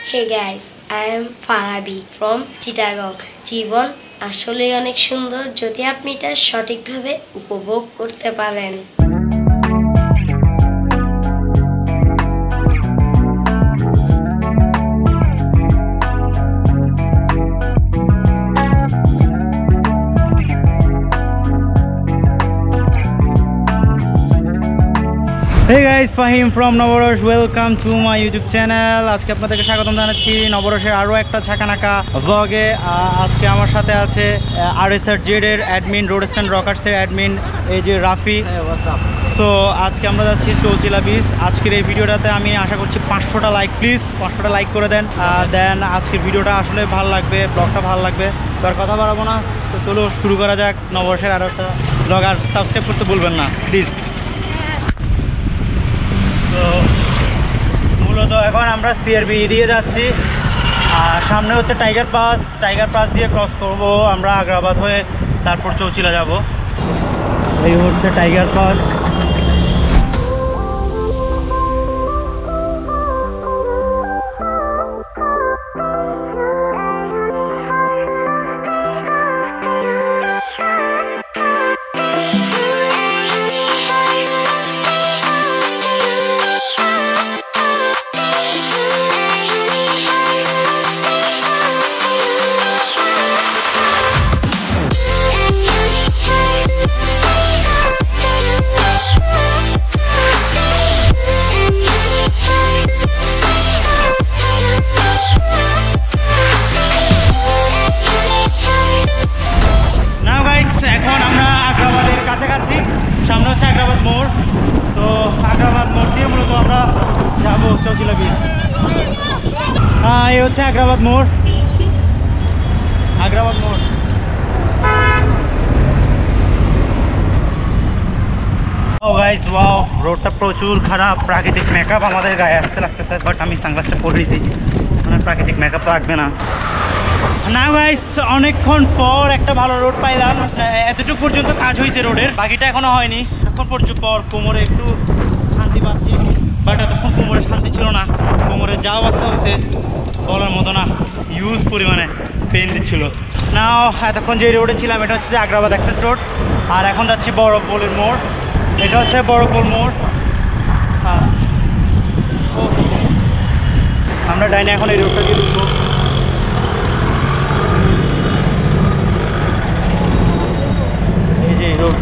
Hey guys, I am Farabi from Chittagong. জীবন আসলেই অনেক সুন্দর যদি আপনি এটা সঠিকভাবে উপভোগ করতে পারেন। Hey guys, Fahim from Novorosh. Welcome to my YouTube channel. আজকে আপনাদেরকে স্বাগতম জানাচ্ছি নবরশের আরো একটা ছাকানাকা ব্লগে। আজকে আমার সাথে আছে RSRZ এর অ্যাডমিন, রোড স্ট্যান্ড রকার্সের অ্যাডমিন এই যে রাফি। সো আজকে আমরা যাচ্ছি চৌচিলা বিচ। আজকের এই ভিডিওটাতে আমি আশা করছি 500টা লাইক, প্লিজ 500টা লাইক করে দেন। দেন আজকের ভিডিওটা আসলে ভালো লাগবে, ব্লগটা ভালো লাগবে। তো আর কথা বাড়াবো না, তো চলো শুরু করা যাক নবরশের আরো একটা ব্লগ। আর সাবস্ক্রাইব করতে ভুলবেন না প্লিজ। তো মূলত এখন আমরা CRB দিয়ে যাচ্ছি, আর সামনে হচ্ছে টাইগার পাস দিয়ে ক্রস করব আমরা আগ্রাবাদ হয়ে, তারপর চৌচিলা যাব। এই হচ্ছে টাইগার পাস। এখন আমরা আগ্রাবাদের কাছাকাছি, সামনে হচ্ছে আগ্রাবাদ মোড়। তো আগ্রাবাদ মোড় দিয়ে মূলত আমরা যাবো চৌচিলা বিচ। এই হচ্ছে আগ্রাবাদ মোড়। ও গাইস, ওয়াও, রোডটা প্রচুর খারাপ, প্রাকৃতিক মেকআপ আমাদের গায়ে আসতে লাগতেছে, বাট আমি সানগ্লাসটা পরেছি, মানে প্রাকৃতিক মেকআপ তো লাগবে না। না গাইস, অনেকক্ষণ পর একটা ভালো রোড পাইলাম। এতটুকু পর্যন্ত কাজ হয়েছে রোডের, বাকিটা এখনো হয়নি। এতক্ষণ পর্যন্ত পর কোমরে একটু শান্তি পাচ্ছি, বাট এতক্ষণ কোমরে শান্তি ছিল না। কোমরে যা অবস্থা হয়েছে বলার মতো না, হিউজ পরিমাণে পেন দিচ্ছিল। নাও এতক্ষণ যে রোডে ছিলাম এটা হচ্ছে আগ্রাবাদ অ্যাক্সেস রোড, আর এখন যাচ্ছি বড় পোলের মোড়। এটা হচ্ছে বড় পোল মোড়। আমরা ডাইনে এখন এই রোডটা দিয়ে ঢুকবো। রোড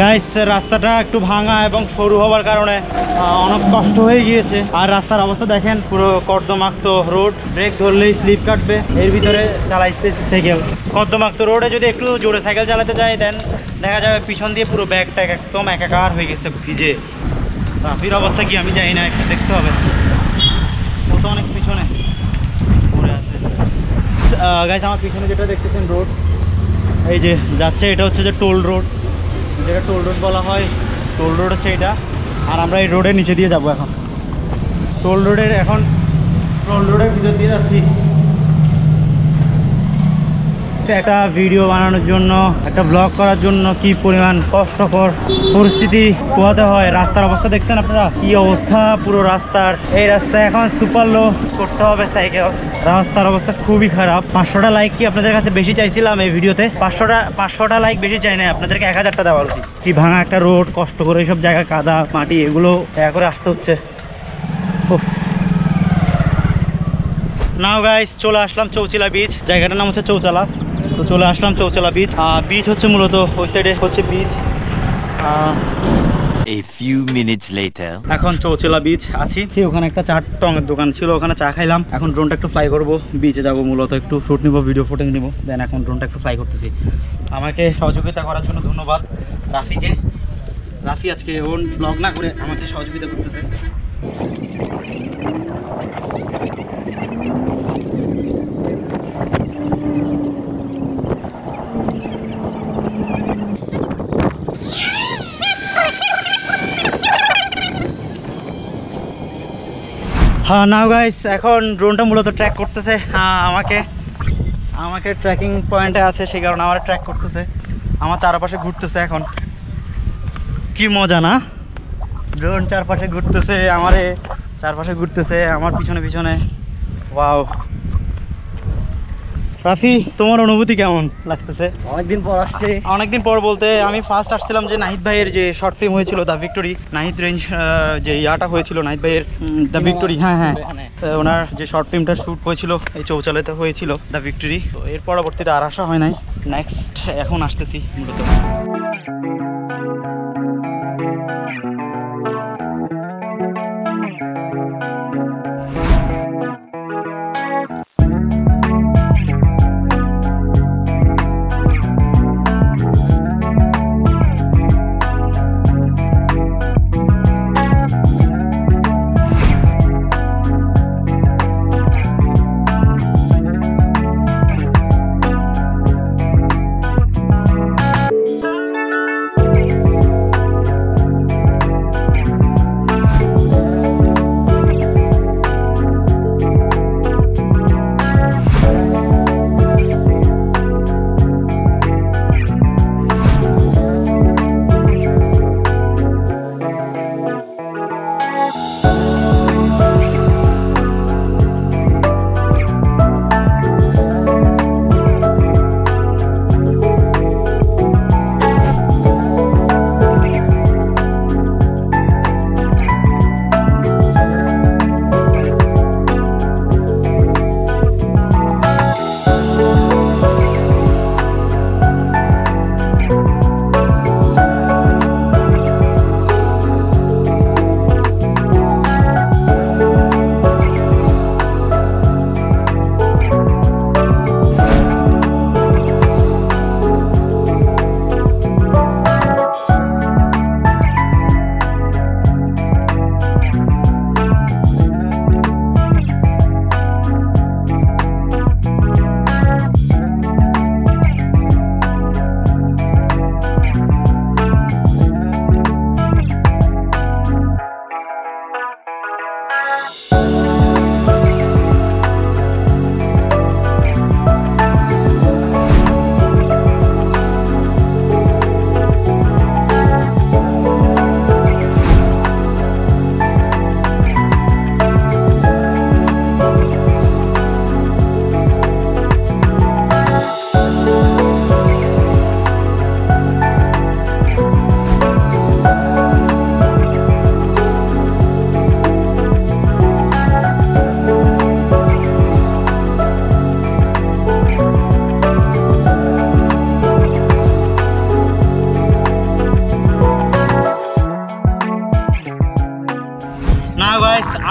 গাইস, রাস্তাটা একটু ভাঙা এবং সরু হওয়ার কারণে অনেক কষ্ট হয়ে গিয়েছে। আর রাস্তার অবস্থা দেখেন, পুরো কর্দমাক্ত রোড, ব্রেক ধরলেই স্লিপ কাটবে। এর ভিতরে চালাইতেছি সাইকেল। কর্দমাক্ত রোডে যদি একটু জোরে সাইকেল চালাতে যাই, দেন দেখা যাবে পিছন দিয়ে পুরো ব্যাগটা একদম একাকার হয়ে গেছে ভিজে। রাফির অবস্থা কি আমি জানি না, একটু দেখতে হবে। ও তো অনেক পিছনে পড়ে আছে। গাইস, আমার পিছনে যেটা দেখতেছেন রোড, এই যে যাচ্ছে, এটা হচ্ছে যে টোল রোড, যেটা টোল রোড বলা হয়। টোল রোড হচ্ছে এটা, আর আমরা এই রোডের নিচে দিয়ে যাব। এখন টোল রোডের ভিতর দিয়ে যাচ্ছি। একটা ভিডিও বানানোর জন্য, একটা ব্লগ করার জন্য কি পরিমাণ কষ্টকর পরিস্থিতি পোহাতে হয়। রাস্তার অবস্থা দেখছেন আপনারা, কি অবস্থা পুরো রাস্তার। এই রাস্তায় এখন সুপার লো করতে হবে সাইকেল। রাস্তার অবস্থা খুবই খারাপ। 500টা লাইক কি আপনাদের কাছে বেশি চাইছিলাম এই ভিডিওতে? 500টা লাইক বেশি চাই না, আপনাদেরকে 1000টা দেওয়া উচিত। কি ভাঙা একটা রোড, কষ্ট করে এইসব জায়গায় কাদা মাটি এগুলো দেখা করে আসতে হচ্ছে। নাও গাইস, চলে আসলাম চৌচিলা বিচ। জায়গাটার নাম হচ্ছে চৌচালা। তো চলে আসলাম চৌচিলা বিচ। বিচ হচ্ছে মূলত ওই সাইডে হচ্ছে beach. A few minutes later এখন চৌচিলা বিচ আছি। ওখানে একটা চা টঙের দোকান ছিল, ওখানে চা খাইলাম। এখন ড্রোনটা একটু ফ্লাই করবো, বিচে যাবো, মূলত একটু শুট নিব, ভিডিও ফুটেজ নিব। দেন এখন ড্রোনটা একটু ফ্লাই করতেছি। আমাকে সহযোগিতা করার জন্য ধন্যবাদ রাফিকে। রাফি আজকে ওন ব্লগ না করে আমাকে সহযোগিতা করতেছে। হ্যাঁ নাও গাইস, এখন ড্রোনটা মূলত ট্র্যাক করতেছে আমাকে ট্র্যাকিং পয়েন্টে আছে, সেই কারণে আমার ট্র্যাক করতেছে, আমার চারপাশে ঘুরতেছে। এখন কি মজা না, ড্রোন চারপাশে ঘুরতেছে, আমার পিছনে পিছনে। ওয়াও রাফি, তোমার অনুভূতি কেমন লাগতেছে? অনেকদিন পর বলতে আমি ফার্স্ট আসছিলাম যে নাহিদ ভাইয়ের যে শর্ট ফিল্ম হয়েছিল দ্য ভিক্টোরি, নাহিদ রেঞ্জ যে ইয়াটা হয়েছিল নাহিদ ভাইয়ের দ্য ভিক্টোরি, হ্যাঁ ওনার যে শর্ট ফিল্মটা শ্যুট হয়েছিল এই চৌচালাতে হয়েছিল দ্য ভিক্টোরি। তো এর পরবর্তীতে আর আসা হয় নাই, নেক্সট এখন আসতেছি মূলত।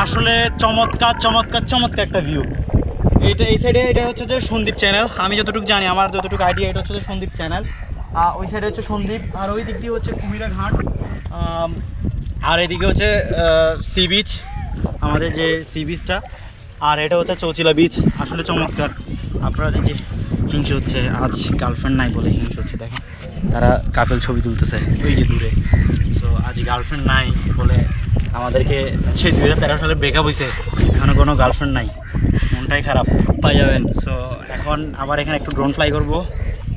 আসলে চমৎকার চমৎকার চমৎকার একটা ভিউ। এই সাইডে এটা হচ্ছে যে সন্দীপ চ্যানেল, আমি যতটুকু জানি, আমার যতটুকু আইডিয়া, এটা হচ্ছে যে সন্দীপ চ্যানেল। ওই সাইডে হচ্ছে সন্দীপ, আর ওই দিক দিয়ে হচ্ছে কুমিরা ঘাট, আর এদিকে হচ্ছে সি বিচ, আমাদের যে সি বিচটা, আর এটা হচ্ছে চৌচিলা বিচ। আসলে চমৎকার। আপনারা যে হিংসে হচ্ছে, আজ গার্লফ্রেন্ড নাই বলে হিংসে হচ্ছে, দেখেন তারা কাপল ছবি তুলতেছে ওই যে দূরে। সো আজ গার্লফ্রেন্ড নাই বলে আমাদেরকে, সেই 2013 সালে ব্রেকআপ হয়েছে, এখনও কোনো গার্লফ্রেন্ড নাই, মনটাই খারাপ, পাই যাবেন। সো এখন আবার এখানে একটু ড্রোন ফ্লাই করবো,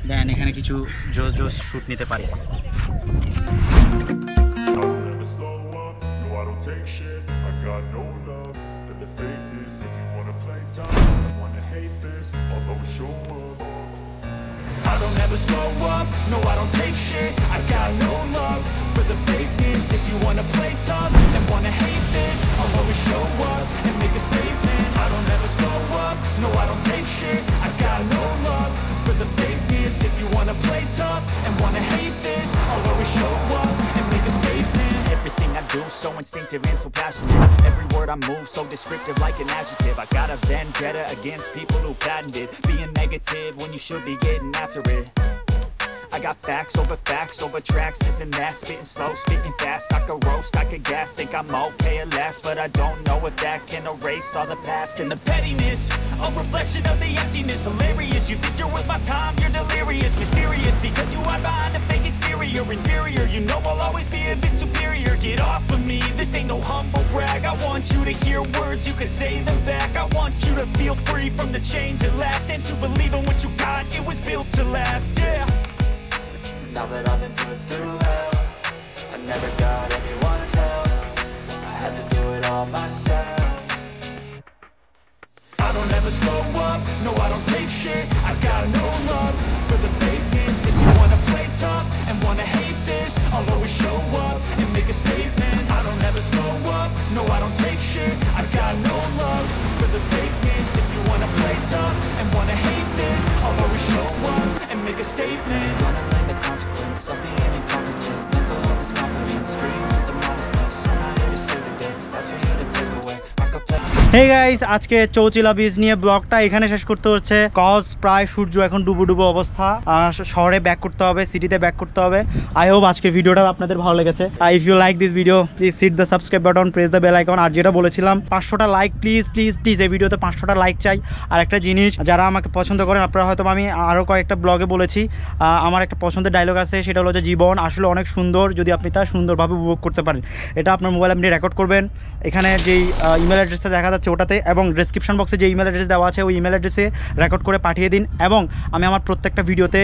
দেন এখানে কিছু জোস শ্যুট নিতে পারি। I don't ever slow up, no I don't take shit. I got no love for the fakeness. If you wanna play tough and wanna hate this, I'll always show up and make a statement. I don't ever slow up, no I don't take shit. I got no love for the fakeness. If you wanna play tough and wanna hate this, I'll always show up and make a statement. Everything I do so instinctive and so passionate. Every word I move so descriptive like an adjective. I got a vendetta against people who patented being negative when you should be getting after it. I got facts over tracks, isn't that? Spitting slow, spitting fast, I could roast, I could gas. Think I'm okay at last, but I don't know if that can erase all the past. And the pettiness, a reflection of the emptiness. Hilarious, you think you're worth my time, you're delirious. Mysterious, because you hide behind a fake exterior. Inferior, you know I'll always be a bit superior. Get off of me, this ain't no humble brag. I want you to hear words, you can say them back. I want you to feel free from the chains that last, and to believe in what you got, it was built to last, yeah. Now that I've been put through hell, I never got anyone's help, I had to do it all myself. I don't ever slow up, no I don't take shit, I got no love for the fakeness. If you wanna play tough and wanna hate this, I'll always show up and make a statement. I don't ever slow up, no I don't take shit, I got no love for the fakeness. If you wanna play tough and wanna hate this, I'll always show up and make a statement. Gonna learn the consequence of being incompetent. Mental health is confidence, dreams into modestness. I'm not here to save the day, that's for you to take away. I could play. Hey guys, আজকে চৌচিলা বীজ নিয়ে ব্লগটা এখানে শেষ করতে হচ্ছে, cause প্রায় সূর্য এখন ডুবো ডুবো অবস্থা। শহরে ব্যাক করতে হবে, সিটিতে ব্যাক করতে হবে। আই হোপ আজকের ভিডিওটা আপনাদের ভালো লেগেছে। If you like this video, please hit the subscribe button, press the bell icon. আর যেটা বলেছিলাম 500টা লাইক, প্লিজ প্লিজ প্লিজ এই ভিডিওতে 500টা লাইক চাই। আর একটা জিনিস, যারা আমাকে পছন্দ করেন, আপনারা হয়তো আমি আরও কয়েকটা ব্লগে বলেছি, আমার একটা পছন্দের ডায়লগ আছে, সেটা হলো যে জীবন আসলে অনেক সুন্দর যদি আপনি তা সুন্দরভাবে উপভোগ করতে পারেন। এটা আপনার মোবাইল আপনি রেকর্ড করবেন, এখানে যেই ইমেল অ্যাড্রেসটা দেখা যাচ্ছে ওটাতে, এবং ডেসক্রিপশন বক্সে যে ইমেল অ্যাড্রেস দেওয়া আছে ওই ইমেল অ্যাড্রেসে রেকর্ড করে পাঠিয়ে দিন, এবং আমি আমার প্রত্যেকটা ভিডিওতে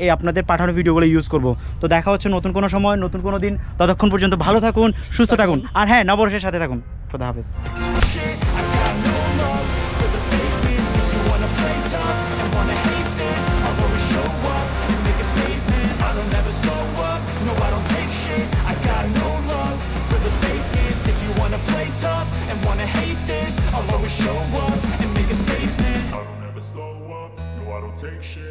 এই আপনাদের পাঠানো ভিডিওগুলো ইউজ করব। তো দেখা হচ্ছে নতুন কোনো সময়, নতুন কোনো দিন। ততক্ষণ পর্যন্ত ভালো থাকুন, সুস্থ থাকুন, আর হ্যাঁ, নববর্ষের সাথে থাকুন। খোদা হাফেজ।